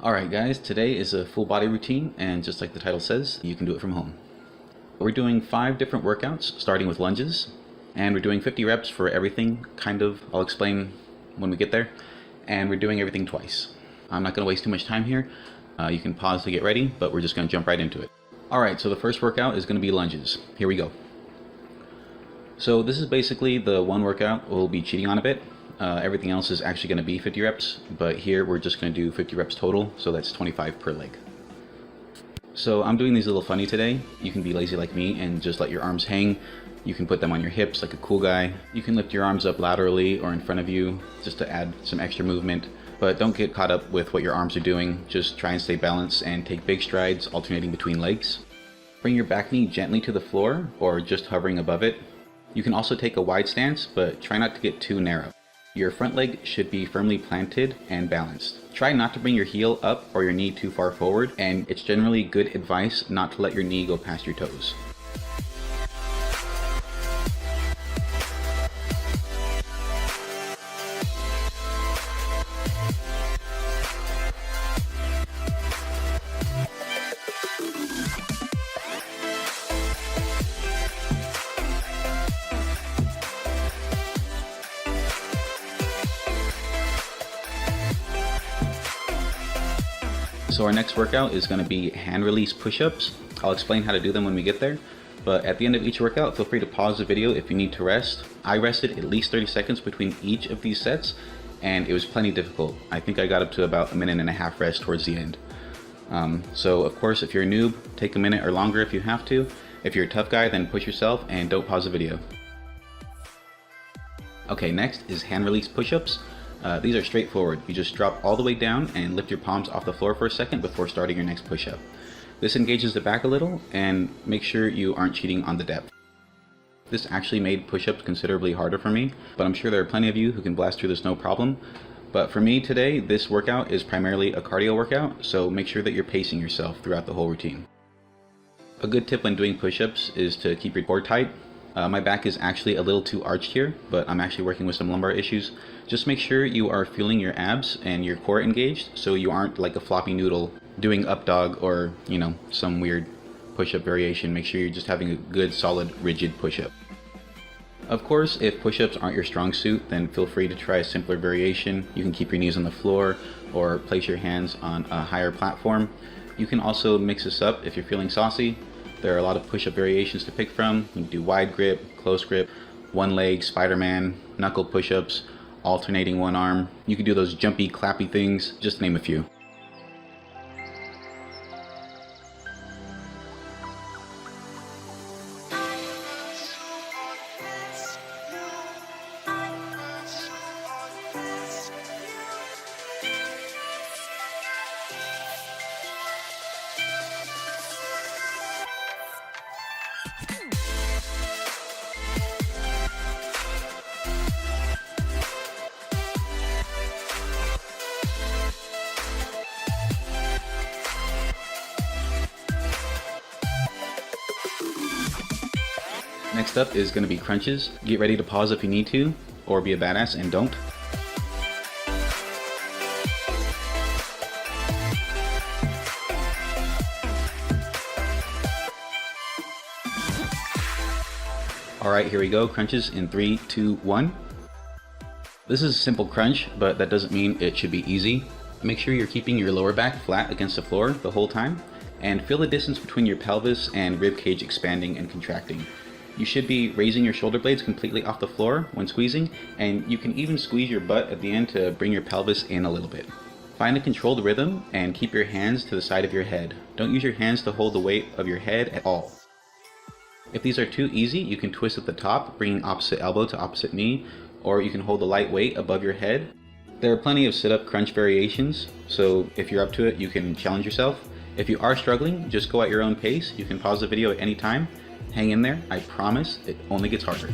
Alright guys, today is a full body routine, and just like the title says, you can do it from home. We're doing 5 different workouts, starting with lunges, and we're doing 50 reps for everything, kind of. I'll explain when we get there. And we're doing everything twice. I'm not going to waste too much time here. You can pause to get ready, but we're just going to jump right into it. Alright, so the first workout is going to be lunges. Here we go. So this is basically the one workout we'll be cheating on a bit. Everything else is actually going to be 50 reps, but here we're just going to do 50 reps total, so that's 25 per leg. So I'm doing these a little funny today. You can be lazy like me and just let your arms hang. You can put them on your hips like a cool guy. You can lift your arms up laterally or in front of you just to add some extra movement. But don't get caught up with what your arms are doing. Just try and stay balanced and take big strides alternating between legs. Bring your back knee gently to the floor or just hovering above it. You can also take a wide stance, but try not to get too narrow. Your front leg should be firmly planted and balanced. Try not to bring your heel up or your knee too far forward, and it's generally good advice not to let your knee go past your toes. So our next workout is going to be hand release push-ups. I'll explain how to do them when we get there, but at the end of each workout, feel free to pause the video if you need to rest. I rested at least 30 seconds between each of these sets, and it was plenty difficult. I think I got up to about 1.5 minutes rest towards the end. So of course, if you're a noob, take a minute or longer if you have to. If you're a tough guy, then push yourself and don't pause the video. Okay, next is hand release push-ups. These are straightforward. You just drop all the way down and lift your palms off the floor for a second before starting your next push-up. This engages the back a little and make sure you aren't cheating on the depth. This actually made push-ups considerably harder for me, but I'm sure there are plenty of you who can blast through this no problem. But for me today, this workout is primarily a cardio workout, so make sure that you're pacing yourself throughout the whole routine. A good tip when doing push-ups is to keep your core tight. My back is actually a little too arched here, but I'm actually working with some lumbar issues. Just make sure you are feeling your abs and your core engaged so you aren't like a floppy noodle doing up dog or, some weird push-up variation. Make sure you're just having a good, solid, rigid push-up. Of course, if push-ups aren't your strong suit, then feel free to try a simpler variation. You can keep your knees on the floor or place your hands on a higher platform. You can also mix this up if you're feeling saucy. There are a lot of push-up variations to pick from. You can do wide grip, close grip, one leg, Spider-Man, knuckle push-ups, alternating one arm. You can do those jumpy, clappy things, just to name a few. Next up is going to be crunches. Get ready to pause if you need to, or be a badass and don't. Alright, here we go. Crunches in 3, 2, 1. This is a simple crunch, but that doesn't mean it should be easy. Make sure you're keeping your lower back flat against the floor the whole time, and feel the distance between your pelvis and rib cage expanding and contracting. You should be raising your shoulder blades completely off the floor when squeezing, and you can even squeeze your butt at the end to bring your pelvis in a little bit. Find a controlled rhythm and keep your hands to the side of your head. Don't use your hands to hold the weight of your head at all. If these are too easy, you can twist at the top, bringing opposite elbow to opposite knee, or you can hold the light weight above your head. There are plenty of sit-up crunch variations, so if you're up to it, you can challenge yourself. If you are struggling, just go at your own pace. You can pause the video at any time. Hang in there, I promise, it only gets harder.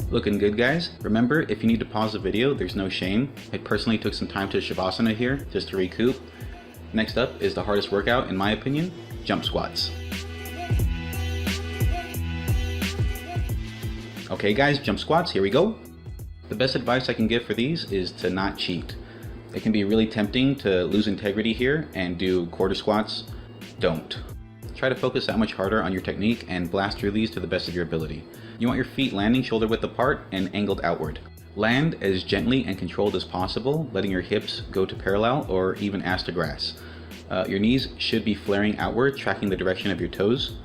Looking good, guys. Remember, if you need to pause the video, there's no shame. I personally took some time to Shavasana here, just to recoup. Next up is the hardest workout, in my opinion, jump squats. Okay guys, jump squats, here we go. The best advice I can give for these is to not cheat. It can be really tempting to lose integrity here and do quarter squats. Don't. Try to focus that much harder on your technique and blast through these to the best of your ability. You want your feet landing shoulder width apart and angled outward. Land as gently and controlled as possible, letting your hips go to parallel or even ass to grass. Your knees should be flaring outward, tracking the direction of your toes.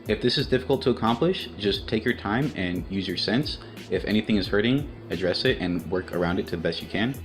If this is difficult to accomplish, just take your time and use your sense. If anything is hurting, address it and work around it to the best you can.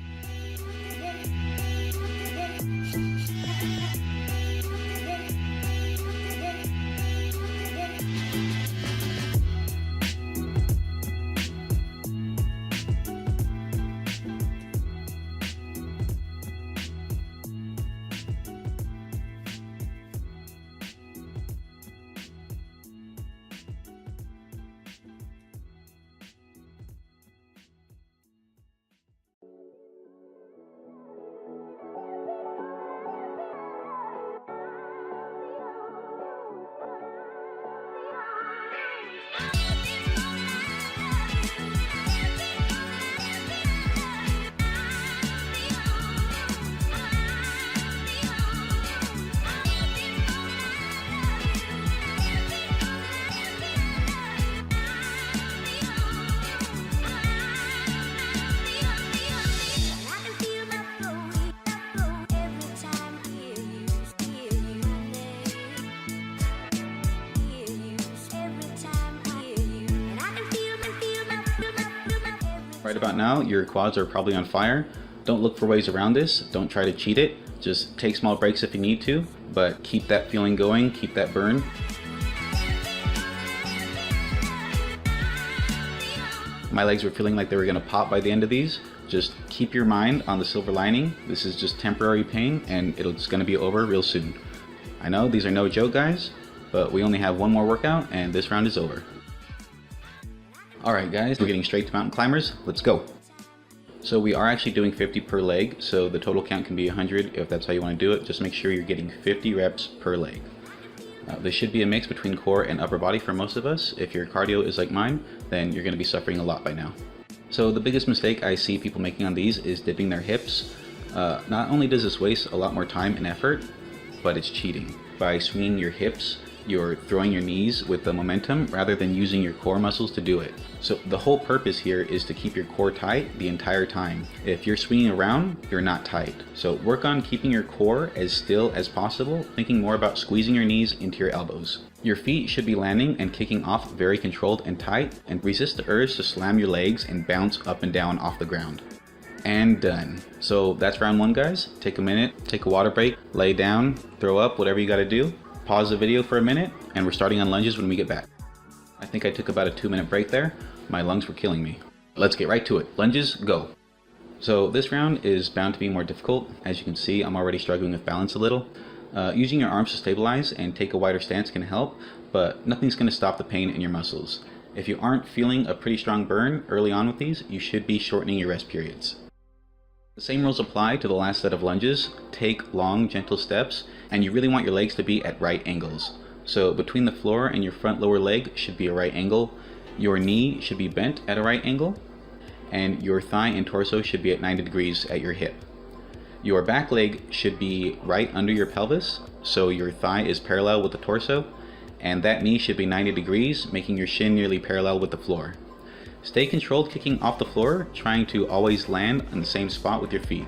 Right about now, your quads are probably on fire. Don't look for ways around this. Don't try to cheat it. Just take small breaks if you need to, but keep that feeling going, keep that burn. My legs were feeling like they were gonna pop by the end of these. Just keep your mind on the silver lining. This is just temporary pain and it's gonna be over real soon. I know these are no joke, guys, but we only have one more workout and this round is over. Alright guys, we're getting straight to mountain climbers. Let's go. So we are actually doing 50 per leg, so the total count can be 100 if that's how you want to do it. Just make sure you're getting 50 reps per leg. This should be a mix between core and upper body for most of us. If your cardio is like mine, then you're going to be suffering a lot by now. So the biggest mistake I see people making on these is dipping their hips. Not only does this waste a lot more time and effort, but it's cheating. By swinging your hips, you're throwing your knees with the momentum rather than using your core muscles to do it. So the whole purpose here is to keep your core tight the entire time. If you're swinging around, you're not tight. So work on keeping your core as still as possible, thinking more about squeezing your knees into your elbows. Your feet should be landing and kicking off very controlled and tight, and resist the urge to slam your legs and bounce up and down off the ground. And done. So that's round one, guys. Take a minute, take a water break, lay down, throw up, whatever you gotta do. Pause the video for a minute, and we're starting on lunges when we get back. I think I took about a 2-minute break there. My lungs were killing me. Let's get right to it. Lunges, go. So this round is bound to be more difficult. As you can see, I'm already struggling with balance a little. Using your arms to stabilize and take a wider stance can help, but nothing's going to stop the pain in your muscles. If you aren't feeling a pretty strong burn early on with these, you should be shortening your rest periods. The same rules apply to the last set of lunges. Take long, gentle steps, and you really want your legs to be at right angles. So between the floor and your front lower leg should be a right angle. Your knee should be bent at a right angle, and your thigh and torso should be at 90 degrees at your hip. Your back leg should be right under your pelvis, so your thigh is parallel with the torso, and that knee should be 90 degrees, making your shin nearly parallel with the floor. Stay controlled kicking off the floor, trying to always land on the same spot with your feet.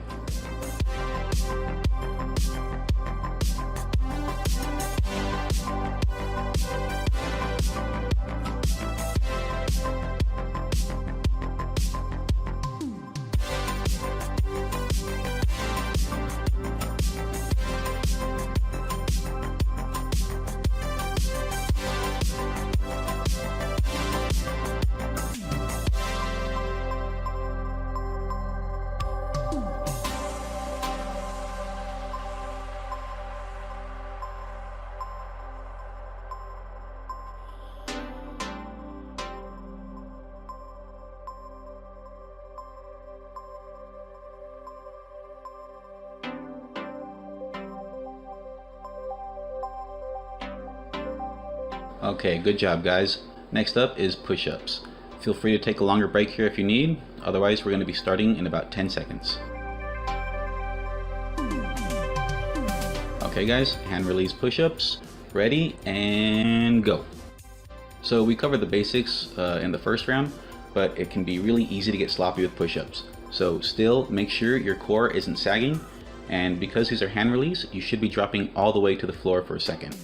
Okay, good job guys. Next up is push-ups. Feel free to take a longer break here if you need, otherwise we're going to be starting in about 10 seconds. Okay guys, hand release push-ups, ready and go. So we covered the basics in the first round, but it can be really easy to get sloppy with push-ups. So still make sure your core isn't sagging, and because these are hand release, you should be dropping all the way to the floor for a second.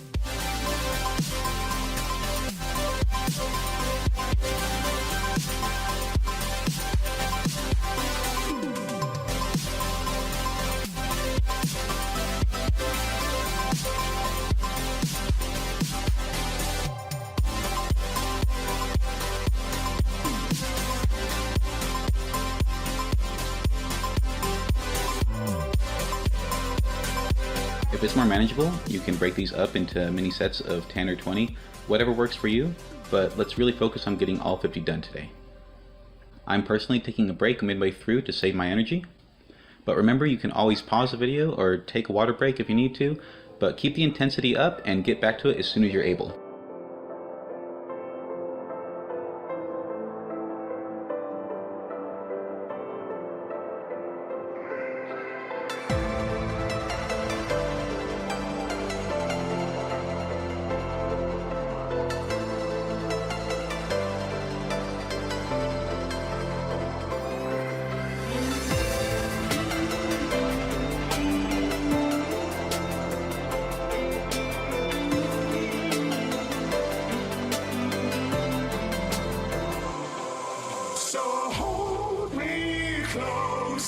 If it's more manageable, you can break these up into mini sets of 10 or 20, whatever works for you, but let's really focus on getting all 50 done today. I'm personally taking a break midway through to save my energy, but remember you can always pause the video or take a water break if you need to, but keep the intensity up and get back to it as soon as you're able.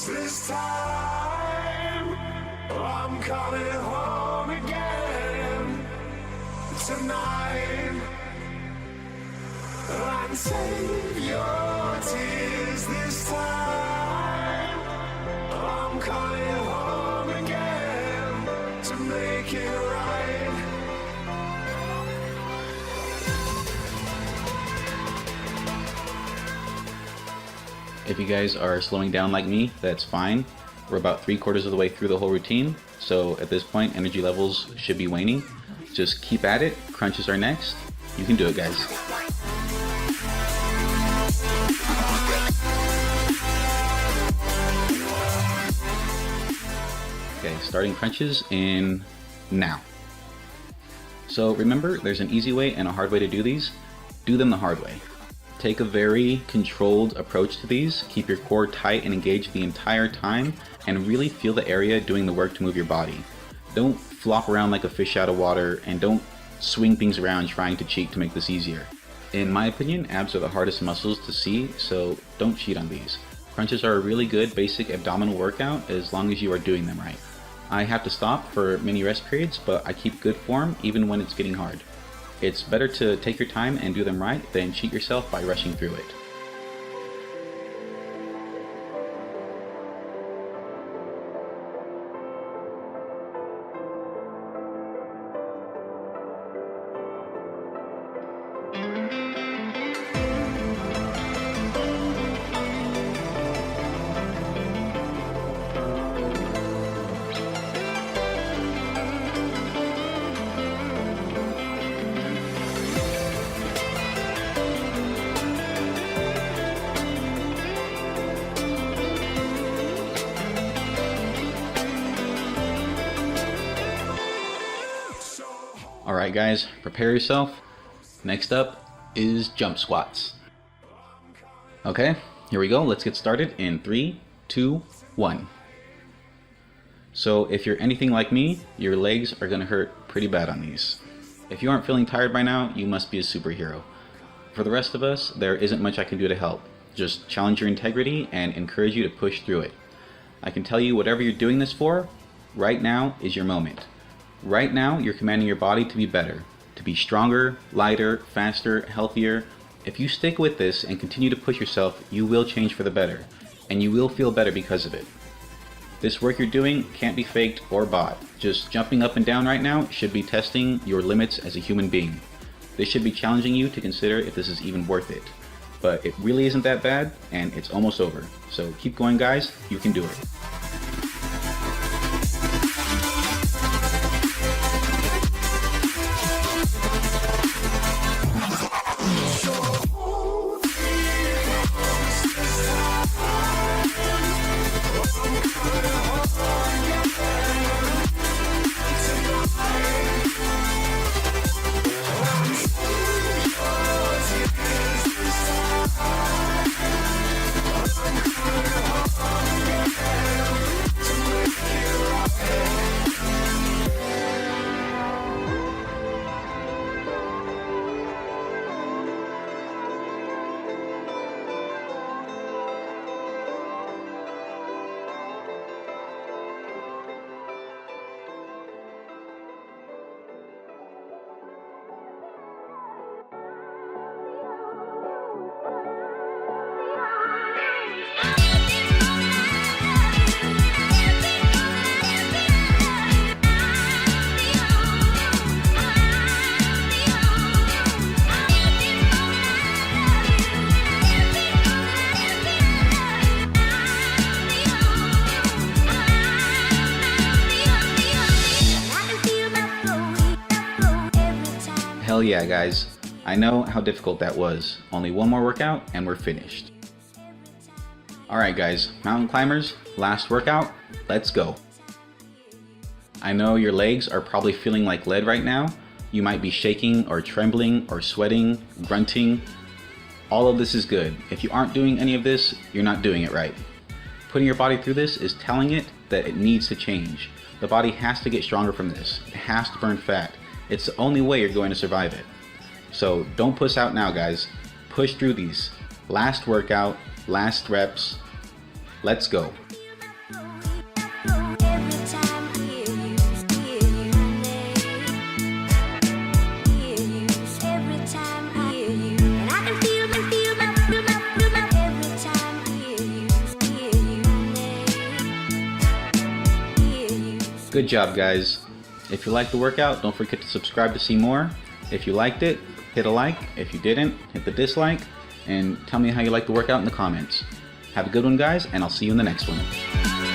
This time I'm coming home again tonight, and save your tears this time. I'm coming home again to make it right. If you guys are slowing down like me, that's fine. We're about 3/4 of the way through the whole routine, so at this point energy levels should be waning. Just keep at it, crunches are next. You can do it guys. Okay, starting crunches in now. So remember, there's an easy way and a hard way to do these. Do them the hard way. Take a very controlled approach to these, keep your core tight and engaged the entire time, and really feel the area doing the work to move your body. Don't flop around like a fish out of water, and don't swing things around trying to cheat to make this easier. In my opinion, abs are the hardest muscles to see, so don't cheat on these. Crunches are a really good basic abdominal workout as long as you are doing them right. I have to stop for mini rest periods, but I keep good form even when it's getting hard. It's better to take your time and do them right than cheat yourself by rushing through it. Alright guys, prepare yourself. Next up is jump squats. Okay, here we go. Let's get started in 3, 2, 1. So if you're anything like me, your legs are going to hurt pretty bad on these. If you aren't feeling tired by now, you must be a superhero. For the rest of us, there isn't much I can do to help. Just challenge your integrity and encourage you to push through it. I can tell you whatever you're doing this for, right now is your moment. Right now, you're commanding your body to be better, to be stronger, lighter, faster, healthier. If you stick with this and continue to push yourself, you will change for the better, and you will feel better because of it. This work you're doing can't be faked or bought. Just jumping up and down right now should be testing your limits as a human being. This should be challenging you to consider if this is even worth it. But it really isn't that bad, and it's almost over. So keep going guys, you can do it. Hell yeah, guys. I know how difficult that was. Only one more workout and we're finished. Alright guys, mountain climbers, last workout, let's go. I know your legs are probably feeling like lead right now. You might be shaking or trembling or sweating, grunting. All of this is good. If you aren't doing any of this, you're not doing it right. Putting your body through this is telling it that it needs to change. The body has to get stronger from this. It has to burn fat. It's the only way you're going to survive it. So don't push out now, guys. Push through these. Last workout, last reps. Let's go. Good job, guys. If you liked the workout, don't forget to subscribe to see more. If you liked it, hit a like. If you didn't, hit the dislike. And tell me how you liked the workout in the comments. Have a good one, guys, and I'll see you in the next one.